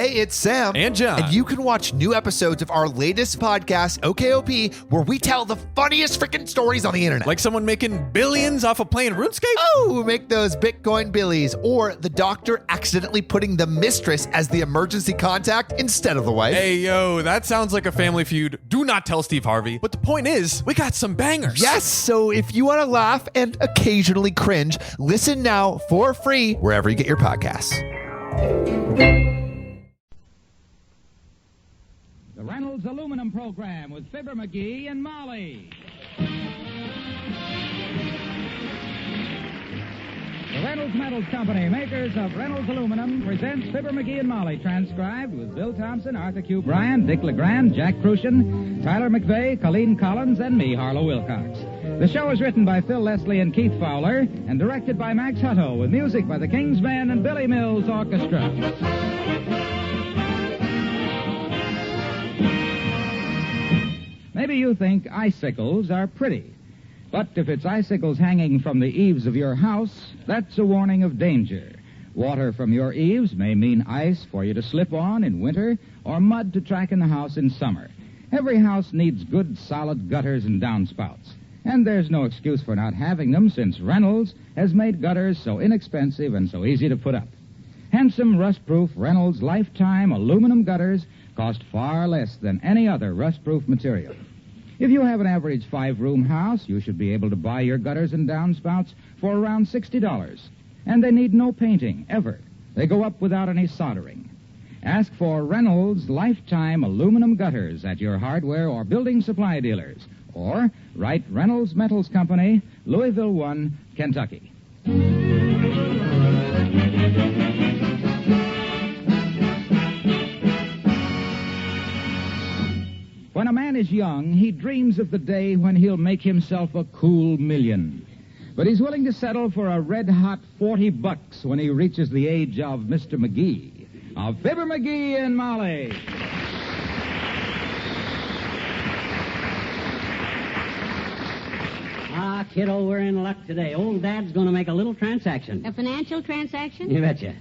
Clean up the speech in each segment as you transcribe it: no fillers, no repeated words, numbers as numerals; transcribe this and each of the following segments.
Hey, it's Sam. And John. And you can watch new episodes of our latest podcast, OKOP, where we tell the funniest freaking stories on the internet. Like someone making billions off of playing RuneScape? Oh, make those Bitcoin billies. Or the doctor accidentally putting the mistress as the emergency contact instead of the wife. Hey, yo, that sounds like a family feud. Do not tell Steve Harvey. But the point is, we got some bangers. Yes, so if you want to laugh and occasionally cringe, listen now for free wherever you get your podcasts. The Reynolds Aluminum Program with Fibber, MCGee, and Molly. The Reynolds Metals Company, makers of Reynolds Aluminum, presents Fibber, MCGee, and Molly, transcribed with Bill Thompson, Arthur Q. Bryan, Dick LeGrand, Jack Crucian, Tyler McVeigh, Colleen Collins, and me, Harlow Wilcox. The show is written by Phil Leslie and Keith Fowler and directed by Max Hutto with music by the King's Men and Billy Mills Orchestra. Maybe you think icicles are pretty. But if it's icicles hanging from the eaves of your house, that's a warning of danger. Water from your eaves may mean ice for you to slip on in winter or mud to track in the house in summer. Every house needs good, solid gutters and downspouts. And there's no excuse for not having them since Reynolds has made gutters so inexpensive and so easy to put up. Handsome, rust-proof Reynolds lifetime aluminum gutters cost far less than any other rust-proof material. If you have an average 5-room house, you should be able to buy your gutters and downspouts for around $60. And they need no painting, ever. They go up without any soldering. Ask for Reynolds lifetime aluminum gutters at your hardware or building supply dealers. Or write Reynolds Metals Company, Louisville 1, Kentucky. When a man is young, he dreams of the day when he'll make himself a cool $1,000,000. But he's willing to settle for a red-hot $40 when he reaches the age of Mr. McGee, of Fibber, MCGee, and Molly. Ah, kiddo, we're in luck today. Old Dad's going to make a little transaction. A financial transaction? You betcha.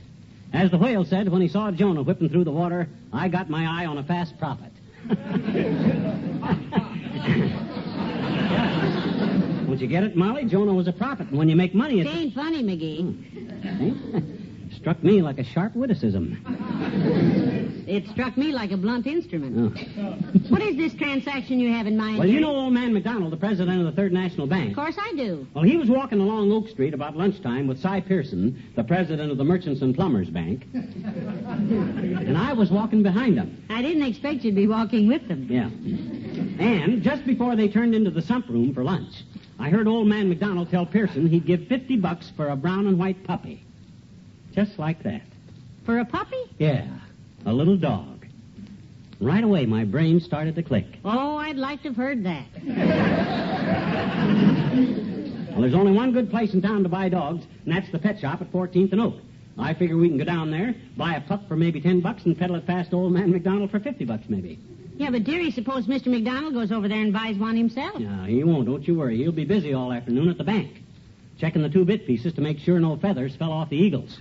As the whale said when he saw Jonah whipping through the water, I got my eye on a fast profit. Don't you get it, Molly? Jonah was a prophet, and when you make money, It ain't funny, McGee. Struck me like a sharp witticism. It struck me like a blunt instrument. Oh. What is this transaction you have in mind? Well, you Jerry? know old man McDonald, the president of the Third National Bank. Of course I do. Well, he was walking along Oak Street about lunchtime with Cy Pearson, the president of the Merchants and Plumbers Bank. And I was walking behind him. I didn't expect you'd be walking with them. Yeah. And just before they turned into the sump room for lunch, I heard old man McDonald tell Pearson he'd give $50 for a brown and white puppy. Just like that. For a puppy? Yeah, a little dog. Right away, my brain started to click. Oh, I'd like to have heard that. Well, there's only one good place in town to buy dogs, and that's the pet shop at 14th and Oak. I figure we can go down there, buy a pup for maybe $10, and peddle it past old man McDonald for $50 maybe. Yeah, but dearie, suppose Mr. McDonald goes over there and buys one himself. No, he won't. Don't you worry. He'll be busy all afternoon at the bank, checking the 2-bit pieces to make sure no feathers fell off the eagles.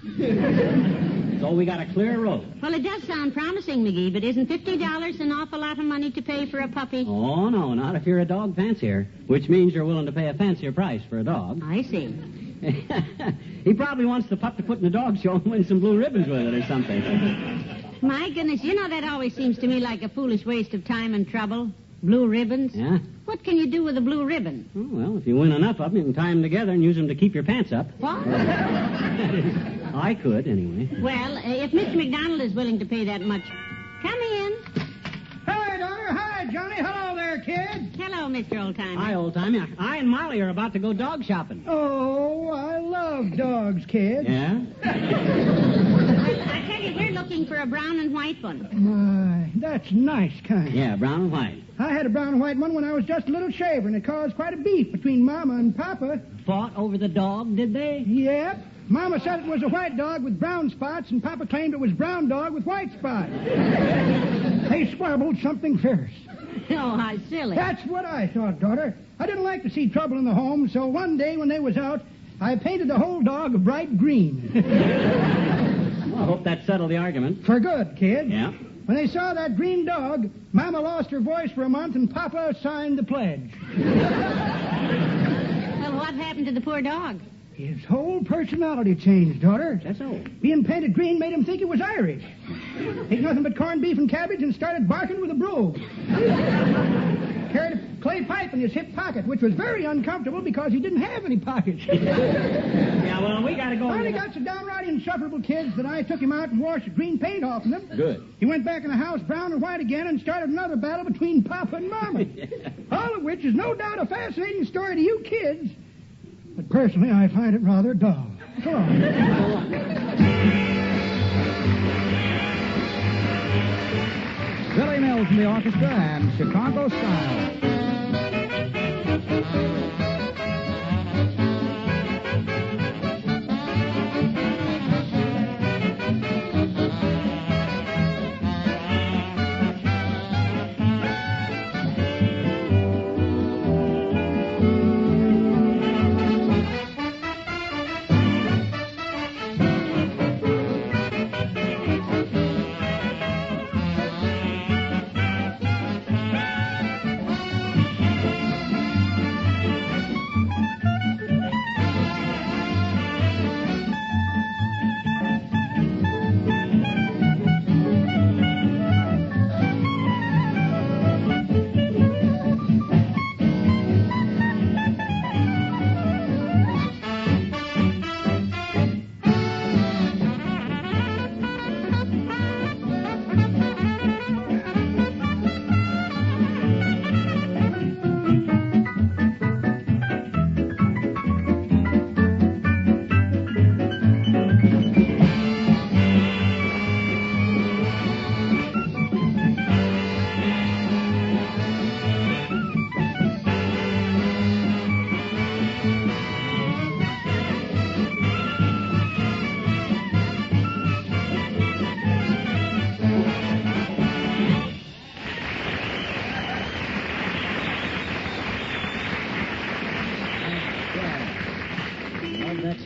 So we got a clear road. Well, it does sound promising, McGee, but isn't $50 an awful lot of money to pay for a puppy? Oh, no, not if you're a dog fancier, which means you're willing to pay a fancier price for a dog. I see. He probably wants the pup to put in the dog show and win some blue ribbons with it or something. My goodness, you know that always seems to me like a foolish waste of time and trouble. Blue ribbons? Yeah? What can you do with a blue ribbon? Oh, well, if you win enough of them, you can tie them together and use them to keep your pants up. What? I could, anyway. Well, if Mr. McDonald is willing to pay that much, come in. Hi, daughter. Hi, Johnny. Hello there, kid. Hello, Mr. Oldtimer. Hi, old-timer. I and Molly are about to go dog shopping. Oh, I love dogs, kid. Yeah? I tell you, we're looking for a brown and white one. My, that's nice kind. Yeah, brown and white. I had a brown and white one when I was just a little shaver, and it caused quite a beef between Mama and Papa. Fought over the dog, did they? Yep. Mama said it was a white dog with brown spots, and Papa claimed it was brown dog with white spots. They squabbled something fierce. Oh, how silly. That's what I thought, daughter. I didn't like to see trouble in the home, so one day when they was out, I painted the whole dog a bright green. Well, I hope that settled the argument. For good, kid. Yeah? When they saw that green dog, Mama lost her voice for a month and Papa signed the pledge. Well, what happened to the poor dog? His whole personality changed, daughter. That's all. Being painted green made him think he was Irish. Ate nothing but corned beef and cabbage and started barking with a brogue. Carried a clay pipe in his hip pocket, which was very uncomfortable because he didn't have any pockets. Yeah, well, we got to go. Finally got so downright insufferable kids that I took him out and washed green paint off of them. Good. He went back in the house brown and white again and started another battle between Papa and Mama. All of which is no doubt a fascinating story to you kids. But personally, I find it rather dull. So long. Billy Mills in the orchestra and Chicago Style.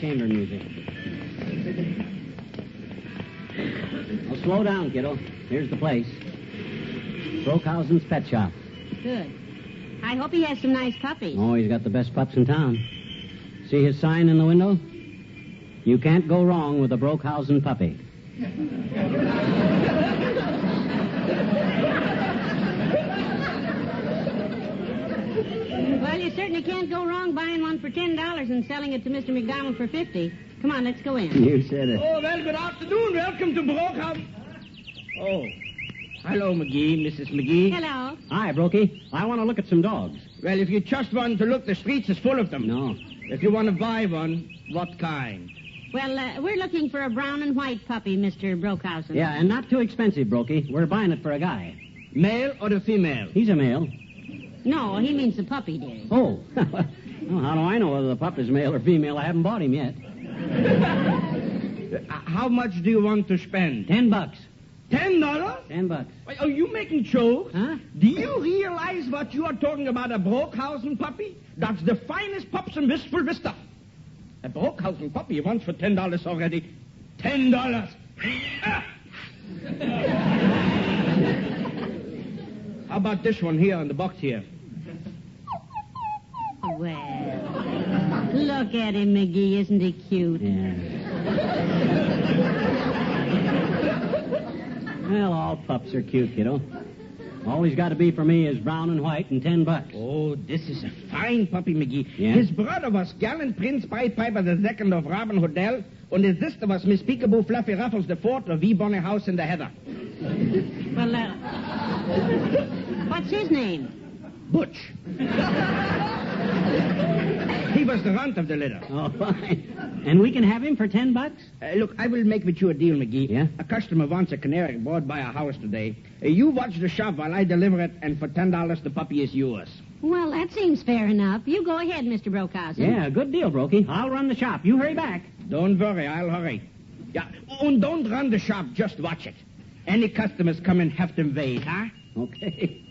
Chamber music. Well, slow down, kiddo. Here's the place. Brockhausen's Pet Shop. Good. I hope he has some nice puppies. Oh, he's got the best pups in town. See his sign in the window? You can't go wrong with a Brockhausen puppy. Well, you certainly can't go wrong buying one for $10 and selling it to Mr. McDonald for $50. Come on, let's go in. You said it. Oh, well, good afternoon. Welcome to Brockhouse. Oh. Hello, McGee, Mrs. McGee. Hello. Hi, Brokey. I want to look at some dogs. Well, if you just want to look, the streets is full of them. No. If you want to buy one, what kind? Well, we're looking for a brown and white puppy, Mr. Brockhausen. Yeah, and not too expensive, Brokey. We're buying it for a guy. Male or the female? He's a male. No, he means the puppy, dear. Oh. Well, how do I know whether the pup is male or female? I haven't bought him yet. How much do you want to spend? $10. $10? $10. Are you making jokes? Huh? Do you realize what you are talking about, a Brockhausen puppy? That's the finest pups in Wistful Vista. A Brockhausen puppy wants for $10 already. $10. How about this one here in the box here? Well, look at him, McGee. Isn't he cute? Yeah. Well, all pups are cute, kiddo. All he's got to be for me is brown and white and $10. Oh, this is a fine puppy, McGee. Yeah? His brother was gallant Prince Piper II of Raben Hotel, and his sister was Miss Peekaboo Fluffy Ruffles IV of Wee Bonnie House in the Heather. Well, what's his name? Butch. He was the runt of the litter. Oh, fine. And we can have him for $10? Look, I will make with you a deal, McGee. Yeah? A customer wants a canary brought by our house today. You watch the shop while I deliver it, and for $10, the puppy is yours. Well, that seems fair enough. You go ahead, Mr. Brockhausen. Yeah, good deal, Brokey. I'll run the shop. You hurry back. Don't worry, I'll hurry. Yeah, and don't run the shop, just watch it. Any customers come in, have them wait, huh? Okay.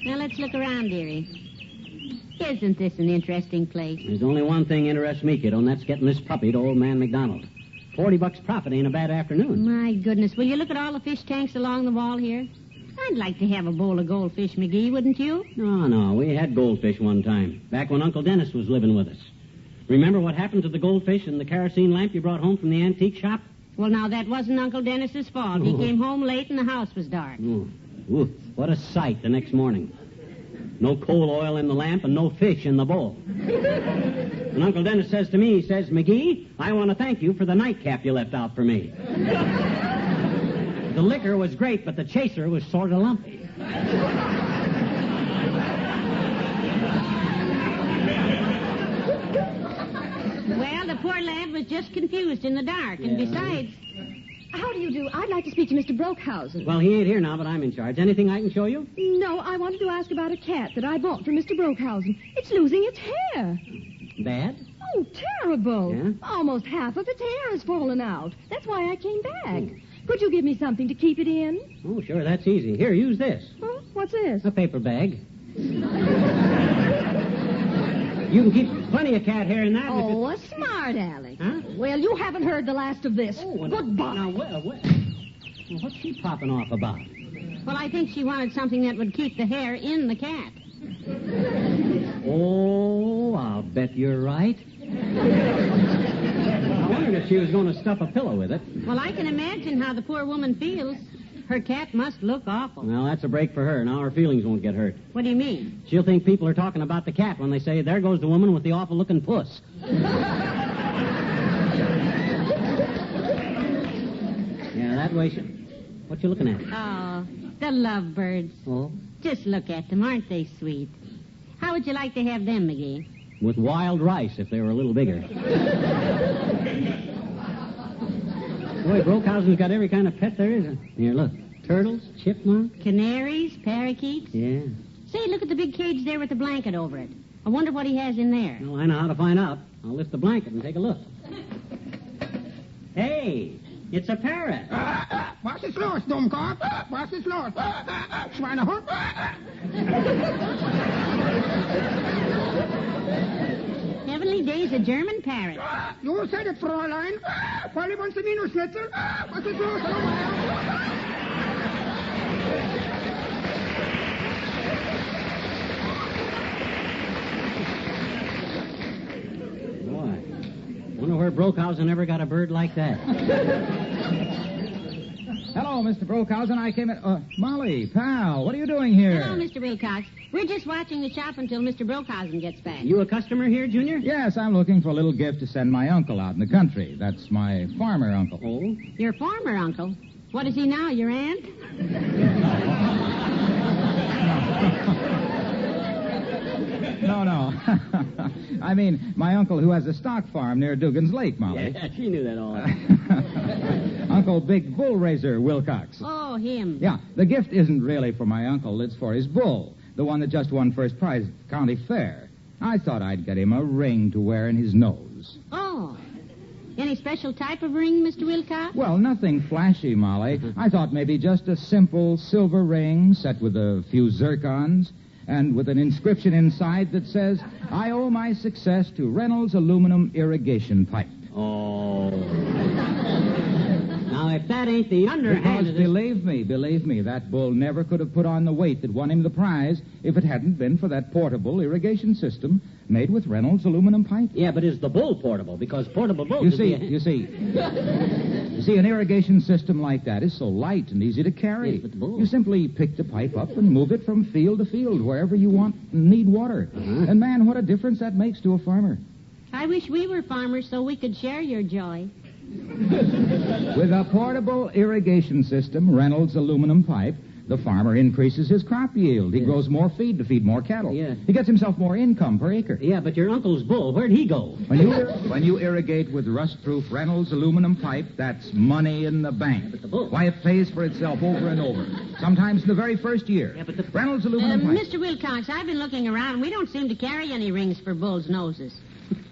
Now, let's look around, dearie. Isn't this an interesting place? There's only one thing interests me, kiddo, and that's getting this puppy to old man McDonald. $40 profit ain't a bad afternoon. My goodness, will you look at all the fish tanks along the wall here? I'd like to have a bowl of goldfish, McGee, wouldn't you? No, we had goldfish one time, back when Uncle Dennis was living with us. Remember what happened to the goldfish and the kerosene lamp you brought home from the antique shop? Well, now, that wasn't Uncle Dennis's fault. He came home late and the house was dark. Ooh, what a sight the next morning. No coal oil in the lamp and no fish in the bowl. And Uncle Dennis says to me, he says, McGee, I want to thank you for the nightcap you left out for me. The liquor was great, but the chaser was sort of lumpy. Well, the poor lad was just confused in the dark, and besides... How do you do? I'd like to speak to Mr. Brokehausen. Well, he ain't here now, but I'm in charge. Anything I can show you? No, I wanted to ask about a cat that I bought for Mr. Brokehausen. It's losing its hair. Bad? Oh, terrible. Yeah? Almost half of its hair has fallen out. That's why I came back. Could you give me something to keep it in? Oh, sure, that's easy. Here, use this. Huh? What's this? A paper bag. You can keep plenty of cat hair in that. Oh, a smart aleck. Huh? Well, you haven't heard the last of this. Oh, Goodbye. Now, well, what's she popping off about? Well, I think she wanted something that would keep the hair in the cat. Oh, I'll bet you're right. I wondered if she was going to stuff a pillow with it. Well, I can imagine how the poor woman feels. Her cat must look awful. Well, that's a break for her. Now her feelings won't get hurt. What do you mean? She'll think people are talking about the cat when they say, there goes the woman with the awful-looking puss. Yeah, that way she... What you looking at? Oh, the lovebirds. Oh? Just look at them. Aren't they sweet? How would you like to have them, McGee? With wild rice, if they were a little bigger. Boy, Brokehausen's got every kind of pet there is. Here, look. Turtles, chipmunks. Canaries, parakeets. Yeah. Say, look at the big cage there with the blanket over it. I wonder what he has in there. Well, I know how to find out. I'll lift the blanket and take a look. Hey, it's a parrot. Was ist los, Dummkopf? Was ist los? Schweinehund? Heavenly days, a German parrot. You said it, Fräulein. Polly wants the Minusschnitzel. Was ist los? Boy, wonder where Brokehausen ever got a bird like that. Hello, Mr. Brokehausen. I came in... Molly, pal, what are you doing here? Hello, Mr. Wilcox. We're just watching the shop until Mr. Brokehausen gets back. You a customer here, Junior? Yes, I'm looking for a little gift to send my uncle out in the country. That's my farmer uncle. Oh? Your farmer uncle? What is he now, your aunt? No. I mean, my uncle who has a stock farm near Dugan's Lake, Molly. Yeah, she knew that all. Uncle Big Bull Raiser Wilcox. Oh, him. Yeah, the gift isn't really for my uncle. It's for his bull, the one that just won first prize at the county fair. I thought I'd get him a ring to wear in his nose. Oh. Any special type of ring, Mr. Wilcox? Well, nothing flashy, Molly. I thought maybe just a simple silver ring set with a few zircons and with an inscription inside that says, I owe my success to Reynolds Aluminum Irrigation Pipe. Oh. Now, if that ain't the underhand Because believe me, that bull never could have put on the weight that won him the prize if it hadn't been for that portable irrigation system made with Reynolds aluminum pipe. Yeah, but is the bull portable? Because portable bulls... You see, an irrigation system like that is so light and easy to carry. Yes, but the bull... You simply pick the pipe up and move it from field to field wherever you want and need water. Uh-huh. And, man, what a difference that makes to a farmer. I wish we were farmers so we could share your joy. With a portable irrigation system, Reynolds aluminum pipe, the farmer increases his crop yield. He grows more feed to feed more cattle. Yeah. He gets himself more income per acre. Yeah, but your uncle's bull, where'd he go? When you irrigate with rust-proof Reynolds aluminum pipe, that's money in the bank. But the bull... Why, it pays for itself over and over. Sometimes in the very first year. Yeah, but the... Reynolds aluminum pipe. Mr. Wilcox, I've been looking around. We don't seem to carry any rings for bulls' noses.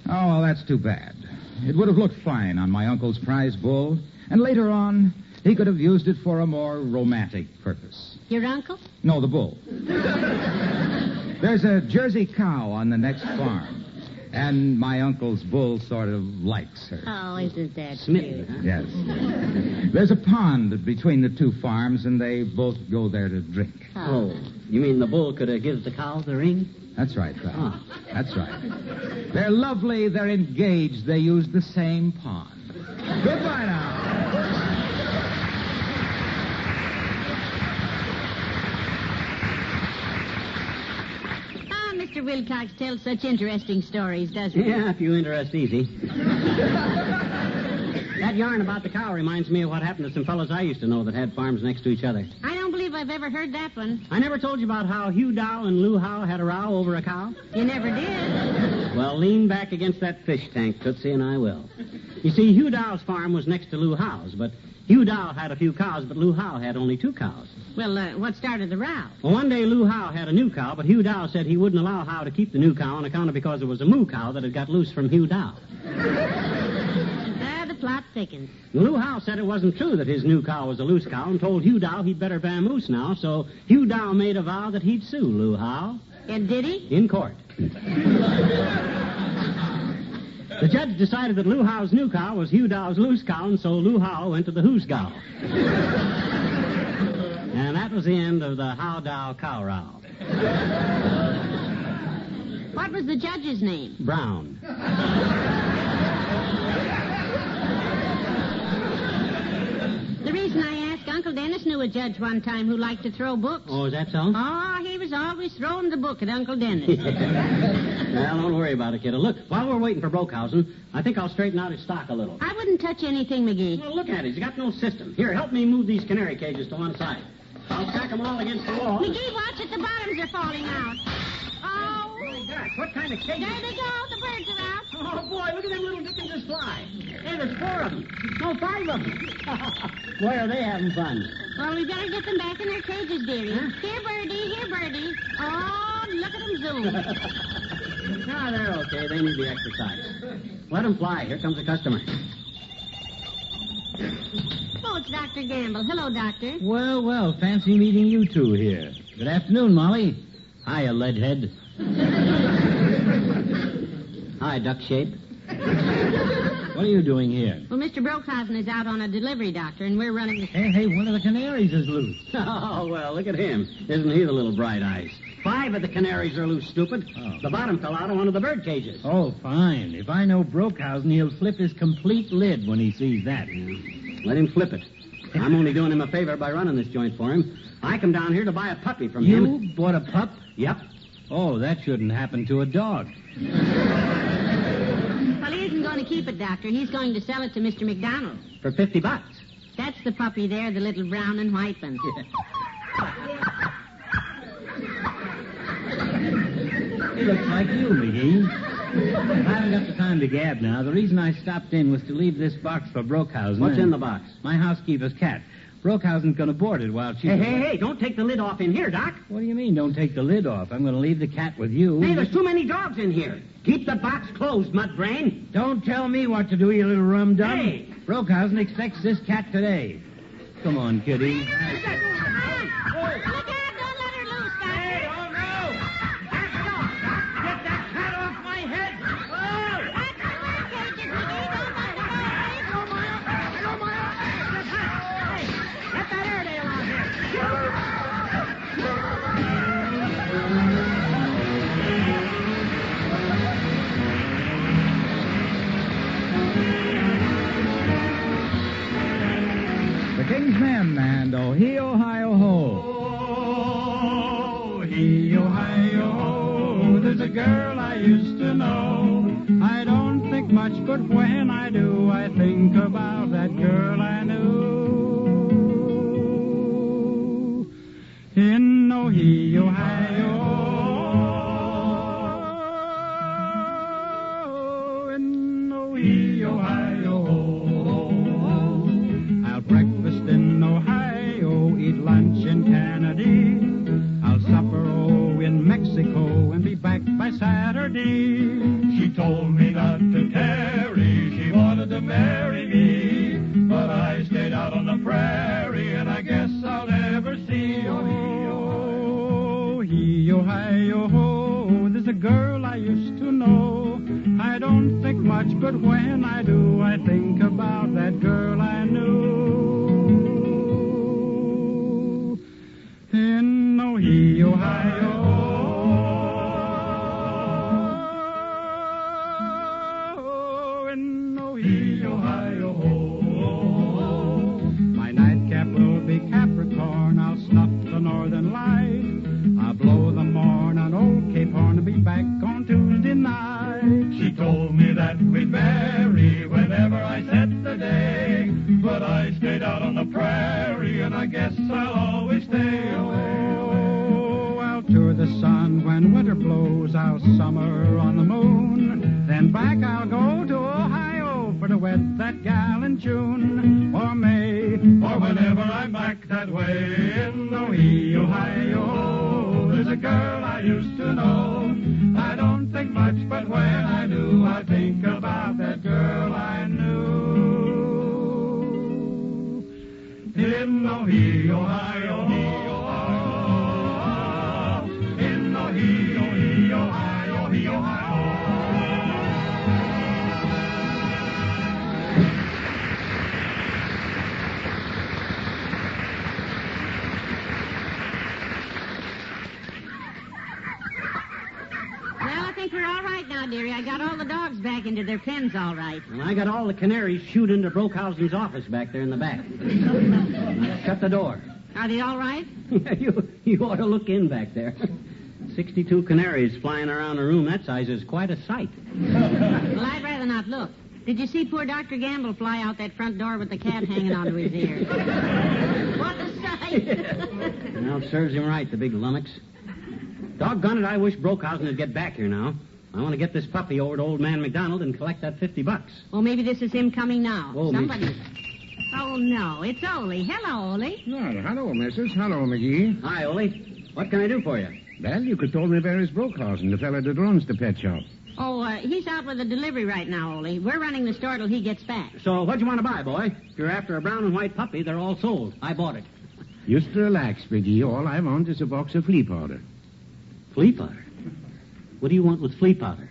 Oh, well, that's too bad. It would have looked fine on my uncle's prize bull, and later on, he could have used it for a more romantic purpose. Your uncle? No, the bull. There's a Jersey cow on the next farm, And my uncle's bull sort of likes her. Oh, isn't that Smitten, cute? huh? Yes. There's a pond between the two farms, and they both go there to drink. Oh, you mean the bull could have given the cow the ring? That's right, Frank. Oh. That's right. They're lovely. They're engaged. They use the same pond. Goodbye now. Mr. Wilcox tells such interesting stories, doesn't he? Yeah, if you interest easy. That yarn about the cow reminds me of what happened to some fellows I used to know that had farms next to each other. I don't believe I've ever heard that one. I never told you about how Hugh Dow and Lou Howe had a row over a cow? You never did. Well, lean back against that fish tank, Tootsie, and I will. You see, Hugh Dow's farm was next to Lou Howe's, but Hugh Dow had a few cows, but Lou Howe had only 2 cows. Well, what started the row? Well, one day Lou Howe had a new cow, but Hugh Dow said he wouldn't allow Howe to keep the new cow on account of because it was a moo cow that had got loose from Hugh Dow. The plot thickens. Lou Howe said it wasn't true that his new cow was a loose cow and told Hugh Dow he'd better vamoose now, so Hugh Dow made a vow that he'd sue Lou Howe. And did he? In court. The judge decided that Lou Howe's new cow was Hugh Dow's loose cow, and so Lou Howe went to the who's cow. And that was the end of the Howe Dow cow row. What was the judge's name? Brown. The reason I ask, Uncle Dennis knew a judge one time who liked to throw books. Oh, is that so? Oh, he was always throwing the book at Uncle Dennis. Well, don't worry about it, kiddo. Look, while we're waiting for Brokehausen, I think I'll straighten out his stock a little. I wouldn't touch anything, McGee. Well, look at it. He's got no system. Here, help me move these canary cages to one side. I'll stack them all against the wall. McGee, watch it. The bottoms are falling out. Oh. Gosh, what kind of cages? There they go. The birds are out. Oh, boy, look at them little dickens just fly. Hey, there's 4 of them. No, 5 of them. Boy, are they having fun. Well, we better get them back in their cages, dearie. Huh? Here, Birdie. Here, Birdie. Oh, look at them zoom. No, they're okay. They need the exercise. Let them fly. Here comes a customer. Oh, it's Dr. Gamble. Hello, Doctor. Well, well, fancy meeting you two here. Good afternoon, Molly. Hiya, leadhead. Hi, duck shape. What are you doing here? Well, Mr. Brokehausen is out on a delivery, Doctor, and we're running the... Hey, one of the canaries is loose. Oh, well, look at him. Isn't he the little bright eyes? 5 of the canaries are loose, stupid. Oh. The bottom fell out of one of the bird cages. Oh, fine. If I know Brokehausen, he'll flip his complete lid when he sees that. Let him flip it. I'm only doing him a favor by running this joint for him. I come down here to buy a puppy from him. You bought a pup? Yep. Oh, that shouldn't happen to a dog. Well, he isn't going to keep it, Doctor. He's going to sell it to Mr. McDonald. For $50. That's the puppy there, the little brown and white one. He looks like you, McGee. I haven't got the time to gab now. The reason I stopped in was to leave this box for Brokehausen. What's in the box? My housekeeper's cat. Brokehausen's going to board it while she's... Hey, don't take the lid off in here, Doc. What do you mean, don't take the lid off? I'm going to leave the cat with you. Hey, there's too many dogs in here. Keep the box closed, mudbrain. Don't tell me what to do, you little rum-dum. Hey! Brokehausen expects this cat today. Come on, kitty. Look out! Don't let her loose, Doctor. Oh, no! Back off! Get that cat off my head! Oh! That's the bird cages, McGee. Don't let her go. Hey, get that Airedale out here! The King's Men and Oh-Hee-Oh-Hi-Oh-Ho. Oh-hee-oh-hi-oh-ho, there's a girl I used to know. I don't think much, but when I do, I think about that girl I knew. In Oh-hee-oh-hi-oh, in Oh-hee-oh-hi-oh. I'll breakfast in Ohio, eat lunch in Kennedy. I'll supper, in Mexico, and be back by Saturday. She told me not to tarry, she wanted to marry me. But I stayed out on the prairie, and I guess I'll never see. Oh-hee-oh-hi-oh-ho, there's a girl I used to know. much, but when I do, I think about that girl I knew in Ohio. In Ohio. My nightcap will be Capricorn. I'll snuff the northern light. I'll blow the morn on old Cape Horn and be back on Tuesday night. She told me that we'd marry whenever I set the day, but I stayed out on the prairie, and I guess I'll always stay away. Oh, out to the sun when winter blows, I'll summer on the moon. Then back I'll go to Ohio for to wed that gal in June or May, Or whenever I'm back that way in Ohio, there's a girl I used to know. I don't think much, but when I do, I think about that girl I knew in Ohio. In Ohio. Well, I think we're all right now, dearie. I got all the dogs back into their pens all right. And I got all the canaries shooed into Brockhausen's office back there in the back. Now, shut the door. Are they all right? you ought to look in back there. 62 canaries flying around a room that size is quite a sight. Well, I'd rather not look. Did you see poor Dr. Gamble fly out that front door with the cat hanging onto his ear? What a sight! Well, serves him right, the big lummox. Doggone it, I wish Brockhausen would get back here now. I want to get this puppy over to old man McDonald and collect that $50. Well, maybe this is him coming now. Oh, Somebody. Oh, no, it's Ole. Hello, Ole. Well, hello, missus. Hello, McGee. Hi, Ole. What can I do for you? Well, you could told me where is Brockhausen, the fella that runs the pet shop. Oh, he's out with a delivery right now, Ole. We're running the store till he gets back. So what'd you want to buy, boy? If you're after a brown and white puppy, they're all sold. I bought it. Just relax, McGee. All I want is a box of flea powder. Flea powder? What do you want with flea powder?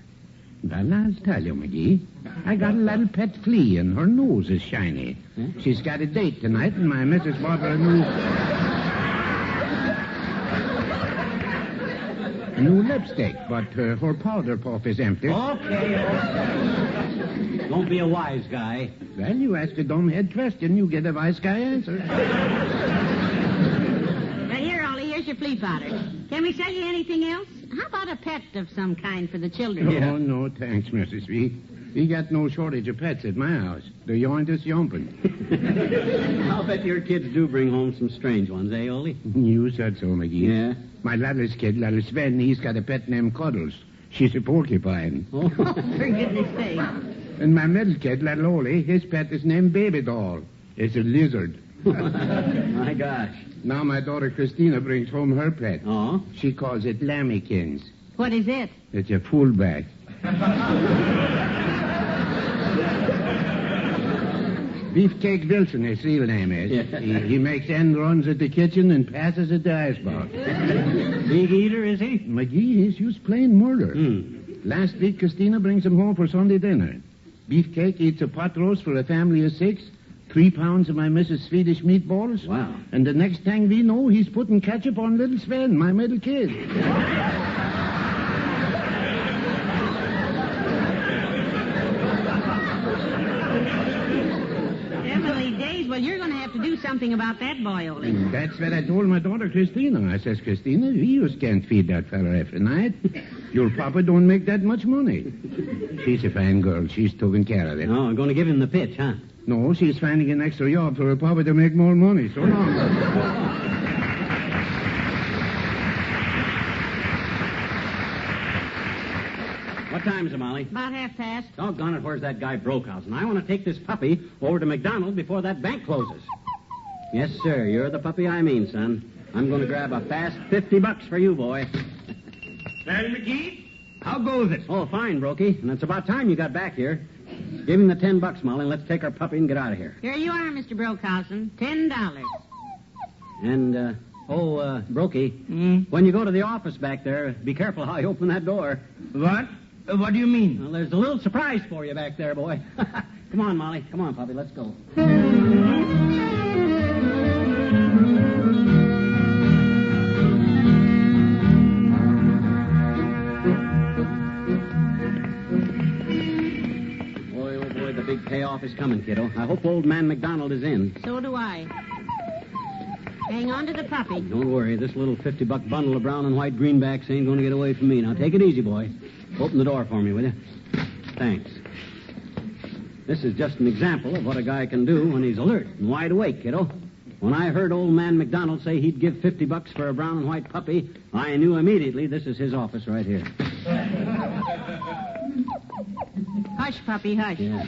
Well, I'll tell you, McGee. I got a little pet flea, and her nose is shiny. Huh? She's got a date tonight, and my missus bought her a new lipstick, but her powder puff is empty. Okay. Don't be a wise guy. Well, you ask a dumbhead question, you get a wise guy answer. Now, here, Ole, here's your flea powder. Can we sell you anything else? How about a pet of some kind for the children? Oh, no, thanks, Mrs. V. We got no shortage of pets at my house. The yoint is yumping. I'll bet your kids do bring home some strange ones, eh, Ole? You said so, McGee. Yeah? My littlest kid, little Sven, he's got a pet named Cuddles. She's a porcupine. Oh, For goodness sake. And my middle kid, little Ole, his pet is named Baby Doll. It's a lizard. my gosh. Now my daughter Christina brings home her pet. Oh? She calls it Lammykins. What is it? It's a fullback. Beefcake Wilson, his real name is. Yeah. He makes end runs at the kitchen and passes at the icebox. Big eater, is he? McGee is just plain murder. Last week, Christina brings him home for Sunday dinner. Beefcake eats a pot roast for a family of 6, 3 pounds of my Mrs. Swedish meatballs. Wow. And the next thing we know, he's putting ketchup on little Sven, my middle kid. Emily Days, well, you're going to have to do something about that boy, Ole. And that's what I told my daughter Christina. I says, Christina, we just can't feed that fella every night. Your papa don't make that much money. She's a fine girl. She's taking care of it. Oh, I'm going to give him the pitch, huh? No, she's finding an extra job for her papa to make more money. So long. What time is it, Molly? About 1:30. Doggone it, where's that guy Brockhausen? I want to take this puppy over to McDonald before that bank closes. Yes, sir, you're the puppy I mean, son. I'm going to grab a fast $50 for you, boy. Well, McGee, how goes it? Oh, fine, Brokey. And it's about time you got back here. Give him the $10, Molly, and let's take our puppy and get out of here. Here you are, Mr. Brockhausen. $10. And, Brokey, when you go to the office back there, be careful how you open that door. What? What do you mean? Well, there's a little surprise for you back there, boy. Come on, Molly. Come on, puppy. Let's go. Boy, oh boy, the big payoff is coming, kiddo. I hope old man McDonald is in. So do I. Hang on to the puppy. Don't worry, this little $50 bundle of brown and white greenbacks ain't going to get away from me. Now, take it easy, boy. Open the door for me, will you? Thanks. This is just an example of what a guy can do when he's alert and wide awake, kiddo. When I heard old man McDonald say he'd give $50 for a brown and white puppy, I knew immediately this is his office right here. Hush, puppy, hush. Yeah.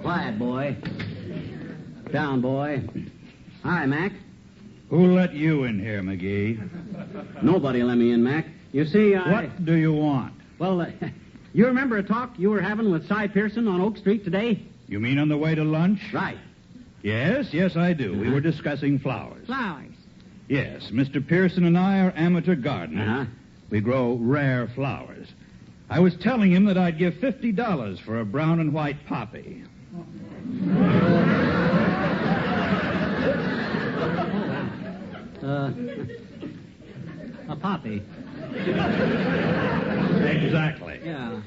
Quiet, boy. Down, boy. Hi, Mac. Who let you in here, McGee? Nobody let me in, Mac. You see, What do you want? Well, you remember a talk you were having with Cy Pearson on Oak Street today? You mean on the way to lunch? Right. Yes, I do. We were discussing flowers. Flowers. Yes, Mr. Pearson and I are amateur gardeners. Uh-huh. We grow rare flowers. I was telling him that I'd give $50 for a brown and white poppy. A poppy. Exactly. Yeah.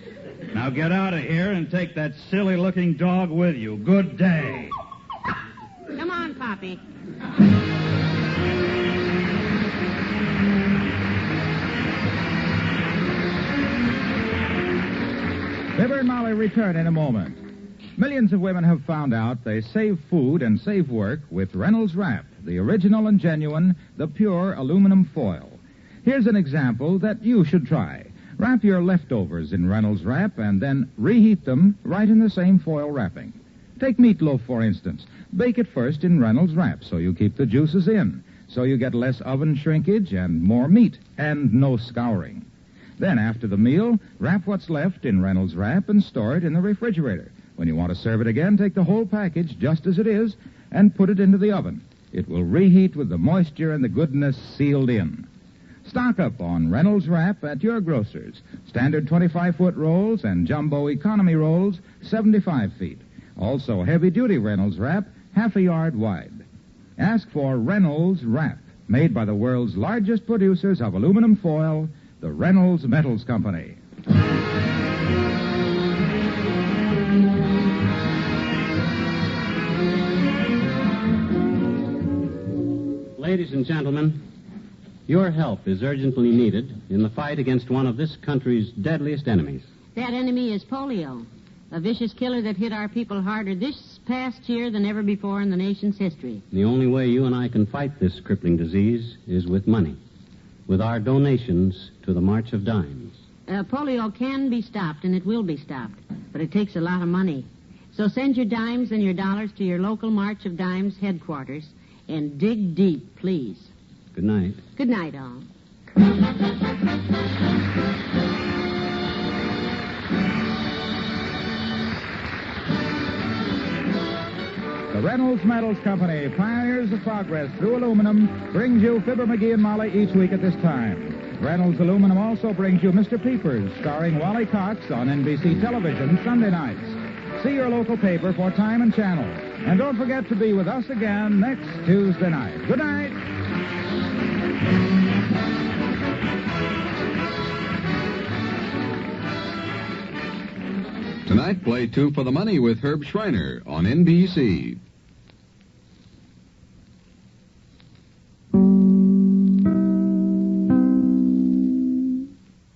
Now get out of here and take that silly-looking dog with you. Good day. Come on, Poppy. Fibber and Molly return in a moment. Millions of women have found out they save food and save work with Reynolds Wrap, the original and genuine, the pure aluminum foil. Here's an example that you should try. Wrap your leftovers in Reynolds Wrap and then reheat them right in the same foil wrapping. Take meatloaf, for instance. Bake it first in Reynolds Wrap so you keep the juices in, so you get less oven shrinkage and more meat and no scouring. Then, after the meal, wrap what's left in Reynolds Wrap and store it in the refrigerator. When you want to serve it again, take the whole package just as it is and put it into the oven. It will reheat with the moisture and the goodness sealed in. Stock up on Reynolds Wrap at your grocer's. Standard 25-foot rolls and jumbo economy rolls, 75 feet. Also, heavy-duty Reynolds Wrap, half a yard wide. Ask for Reynolds Wrap, made by the world's largest producers of aluminum foil, the Reynolds Metals Company. Ladies and gentlemen, your help is urgently needed in the fight against one of this country's deadliest enemies. That enemy is polio, a vicious killer that hit our people harder this past year than ever before in the nation's history. The only way you and I can fight this crippling disease is with money, with our donations to the March of Dimes. Polio can be stopped, and it will be stopped, but it takes a lot of money. So send your dimes and your dollars to your local March of Dimes headquarters, and dig deep, please. Good night. Good night, all. The Reynolds Metals Company, pioneers of progress through aluminum, brings you Fibber, McGee, and Molly each week at this time. Reynolds Aluminum also brings you Mr. Peepers, starring Wally Cox on NBC television Sunday nights. See your local paper for time and channel. And don't forget to be with us again next Tuesday night. Good night. Tonight, play Two for the Money with Herb Schreiner on NBC.